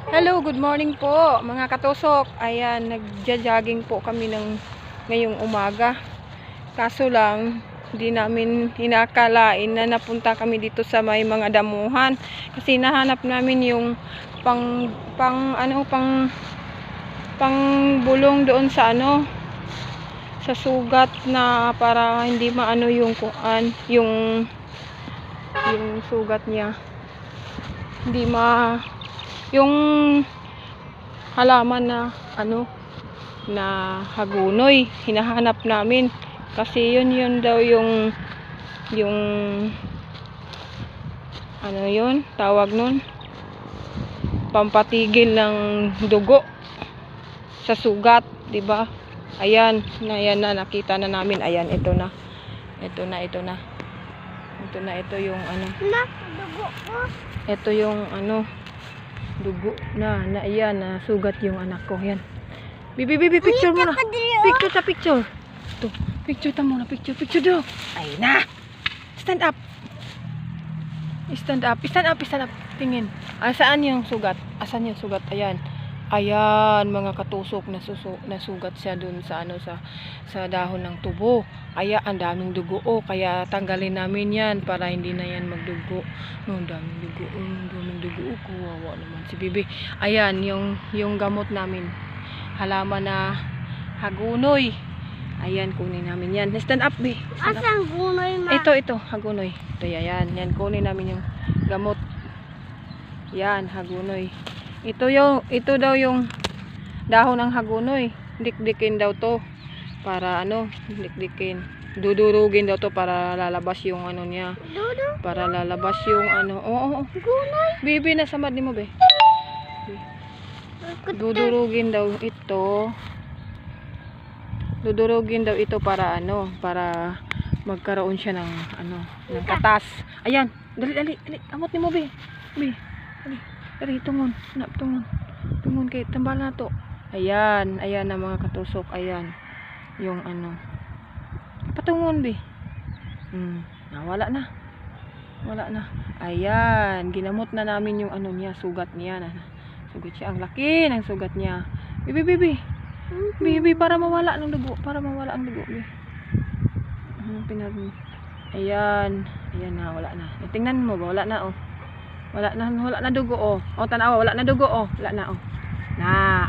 Hello, good morning po mga katusok. Ayan, nagja-jogging po kami ngayong umaga. Kaso lang, hindi namin hinakalain na napunta kami dito sa may mga damuhan. Kasi nahanap namin yung pang bulong doon sa sa sugat na para hindi maano yung yung sugat niya. Hindi yung halaman na na hagunoy hinahanap namin kasi yun daw yung yun tawag nun, pampatigil ng dugo sa sugat, di ba? Ayan na nakita na namin. Ayan, ito yung dugo ko. Ito yung dugo na ayan, na sugat yung anak ko. Yan. Bibi, picture mo na. Picture. Ito, picture ta muna. Picture daw. Ay na. Stand up. Tingin. Saan yung sugat? Asan yung sugat? Ayan. Ayan, mga katusok, nasugat siya dun sa sa dahon ng tubo. Kaya ang daming dugo, kaya tanggalin namin yan para hindi na yan magdugo. Ang daming dugo, kawawa naman si Bibi. Ayan, yung gamot namin, halaman na hagunoy. Ayan, kunin namin yan. Stand up, Bi. Asan gunoy, ma? Ito, hagunoy. Ito, yan, kunin namin yung gamot. Yan, hagunoy. Ito daw yung dahon ng hagunoy. Dikdikin daw to para dikdikin. Dudurugin daw to para lalabas yung niya. Para lalabas yung Oo. Gunoy. Bibi, nasamad ni mo, be. Dudurugin daw ito. Para para magkaroon siya ng ng katas. Ayan, dali. Amot ni mo, be. Dali, tungon kay tambal na to. Ayan na mga katusok. Ayan yung patungon, be. Wala na. Ayan, ginamot na namin yung niya, sugat niya. Sugat siya, ang laki ng sugat niya. Bibi, para mawala ang dugo, be. Ayan na, wala na. Tingnan mo ba, wala na, wala na dugo, tanawa, wala na dugo, wala na,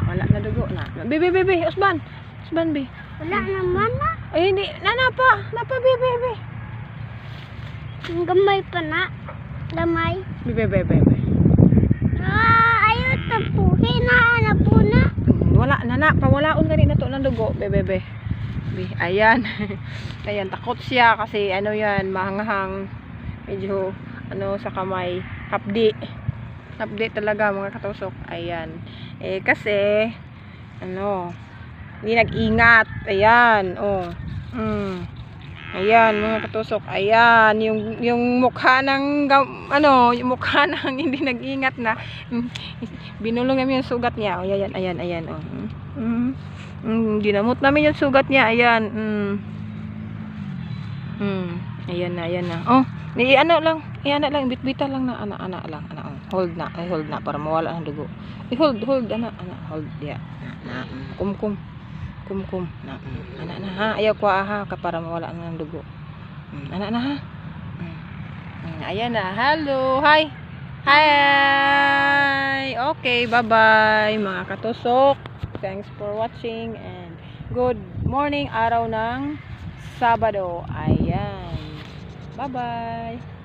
wala na dugo na. Bibi, usban, be. Wala naman na. Ay, hindi, napa, bibi. Ang gamay pa na. Gamay. Bibi. Ayaw tapuhin na po na. Wala na, pawalaon na rin na to ng dugo, bebe. Ayan. Ayan, takot siya kasi yan, mahanghang, medyo sa kamay, hapdi talaga, mga katusok. Ayan, kasi hindi nag-ingat. Ayan, ayan, mga katusok. Ayan, yung mukha ng yung mukha ng hindi nag-ingat na binulong namin yung sugat niya. Ayan. Ginamot namin yung sugat niya. Ayan. Ayan na. Ayan lang, bitbita lang na ana lang. Hold na para mawala ang dugo. Hold ana. Hold dia. Kum. Ana ha. Ayaw ko para mawala ang dugo. Ana na ha. Ayan na. Hello. Hi. Okay, bye-bye mga katusok. Thanks for watching and good morning, araw ng Sabado. Ayan. Bye-bye.